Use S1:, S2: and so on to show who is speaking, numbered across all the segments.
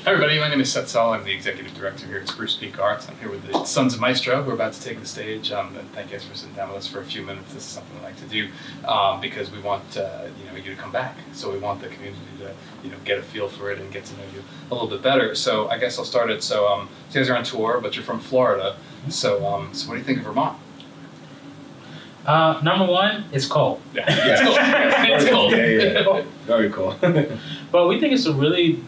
S1: Hi everybody, my name is Seth. I'm the executive director here at Spruce Peak Arts. I'm here with the Sons of Mystro. We're about to take the stage. And thank you guys for sitting down with us for a few minutes. This is something we like to do because we want you to come back. So we want the community to get a feel for it and get to know you a little bit better. So I guess I'll start it. So you guys are on tour, but you're from Florida. So so what do you think of Vermont?
S2: Number one, it's cold.
S1: Yeah, it's cold. It's cold.
S3: Yeah. Very cool.
S2: But we think it's a really,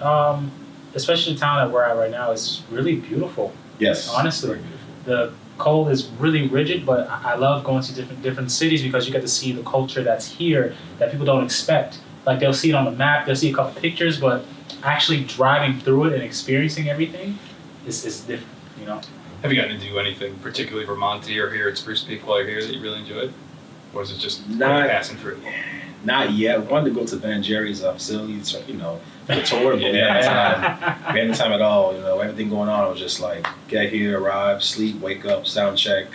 S2: especially the town that we're at right now, it's really beautiful.
S3: Yes.
S2: Honestly,
S3: Very beautiful.
S2: the cold is really rigid, but I love going to different cities because you get to see the culture that's here that people don't expect. Like they'll see it on the map, they'll see a couple pictures, but actually driving through it and experiencing everything is different, you know?
S1: Have you gotten to do anything particularly Vermonty or here at Spruce Peak while you're here that you really enjoyed? Or is it just passing through?
S3: Not yet. I wanted to go to Ben & Jerry's facilities, for the tour, but we had time. We had no time at all. Everything going on. I was just like, get here, arrive, sleep, wake up, sound check,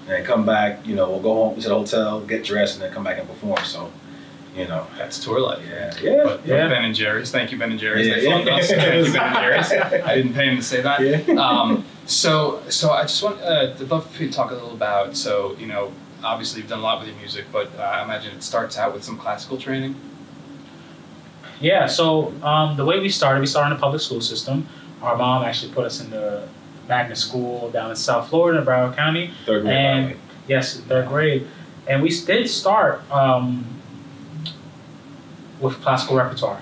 S3: and then come back. We'll go home to the hotel, get dressed, and then come back and perform. So,
S1: That's tour life.
S3: Yeah.
S1: But Ben & Jerry's, thank you Ben & Jerry's. They funded us. Thank you Ben & Jerry's. I didn't pay him to say that.
S3: Yeah.
S1: So I just want I'd love for you to talk a little about. So obviously you've done a lot with your music, but I imagine it starts out with some classical training.
S2: Yeah, so the way we started in the public school system. Our mom actually put us in the magnet school down in South Florida, in Broward County.
S3: Third grade, by the way.
S2: Yes, third grade. And we did start with classical repertoire,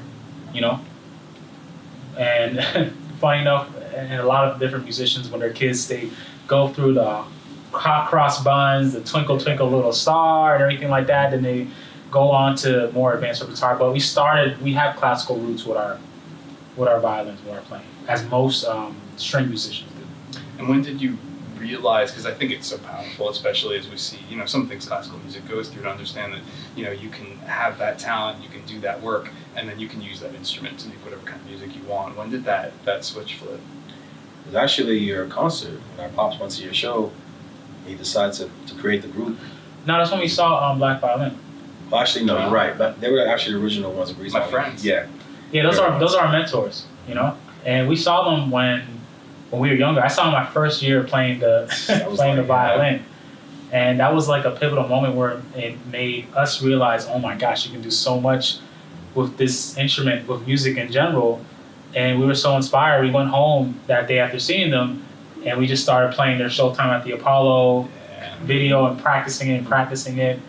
S2: And funny enough, and a lot of different musicians, when they're kids, they go through the hot cross buns, the Twinkle Twinkle Little Star, and everything like that. Then they go on to more advanced repertoire. But we have classical roots with our violins, with our playing, as most string musicians do.
S1: And when did you realize, because I think it's so powerful, especially as we see, some things classical music goes through, to understand that, you can have that talent, you can do that work, and then you can use that instrument to make whatever kind of music you want. When did that switch flip?
S3: It was actually your concert. When our pops went to your show, he decided to create the group.
S2: No, that's when we saw Black Violin.
S3: Well, actually, no, you're right. But they were actually the original ones.
S1: My friends.
S3: Yeah.
S2: Yeah, those are our mentors, And we saw them when we were younger. I saw them my first year playing the violin. And that was like a pivotal moment where it made us realize, oh my gosh, you can do so much with this instrument, with music in general. And we were so inspired. We went home that day after seeing them, and we just started playing their Showtime at the Apollo video and practicing it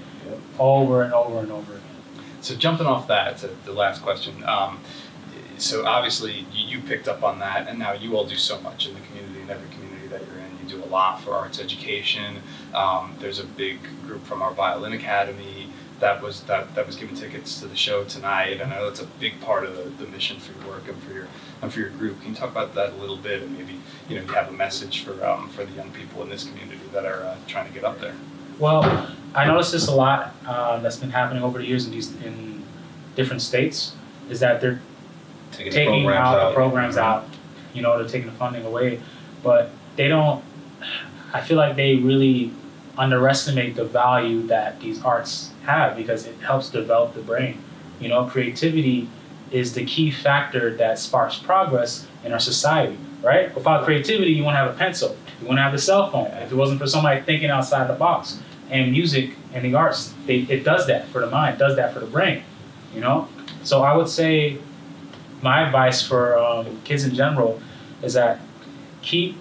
S2: over and over and over again.
S1: So jumping off that to the last question, so obviously you picked up on that, and now you all do so much in the community, in every community that you're in. You do a lot for arts education. There's a big group from our Violin Academy that was giving tickets to the show tonight. And I know that's a big part of the mission for your work and for your group. Can you talk about that a little bit, and maybe you have a message for the young people in this community that are trying to get up there?
S2: Well, I noticed this a lot that's been happening over the years in different states, is that they're taking the programs out, they're taking the funding away, but they don't. I feel like they really underestimate the value that these arts have, because it helps develop the brain. Creativity is the key factor that sparks progress in our society, right? Without creativity, you won't have a pencil, you won't have the cell phone, if it wasn't for somebody thinking outside the box. And music and the arts, it does that for the mind, does that for the brain, So I would say my advice for kids in general is that keep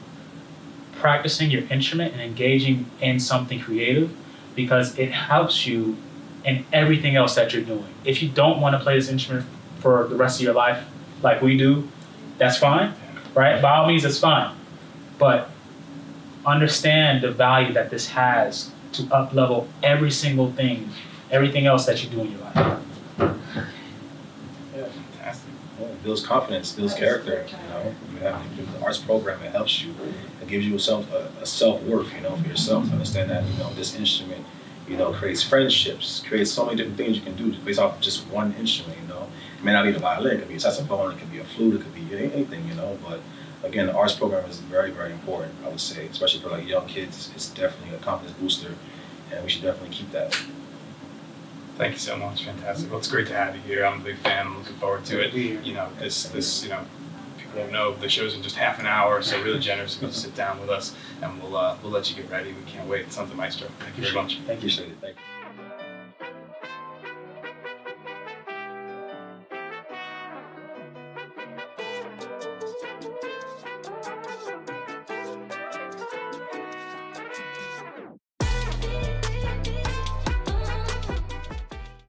S2: practicing your instrument and engaging in something creative, because it helps you in everything else that you're doing. If you don't want to play this instrument for the rest of your life, like we do, that's fine, right? By all means, it's fine. But understand the value that this has to up-level every single thing, everything else that you do in your life.
S1: Yeah, fantastic.
S3: Well, it builds confidence, builds character. You have the arts program. It helps you. It gives you a self-worth. For yourself. To understand that this instrument, creates friendships, creates so many different things you can do based off of just one instrument. It may not be the violin. It could be a saxophone. It could be a flute. It could be anything. But again, the arts program is very, very important. I would say, especially for young kids, it's definitely a confidence booster, and we should definitely keep that.
S1: Thank you so much. Fantastic. Well, it's great to have you here. I'm a big fan. I'm looking forward to it. This won't know the show's in just half an hour, so really generous to sit down with us, and we'll let you get ready. We can't wait. Sons of Mystro. Thank you very much.
S2: Thank you.
S3: Appreciate it. Thank you.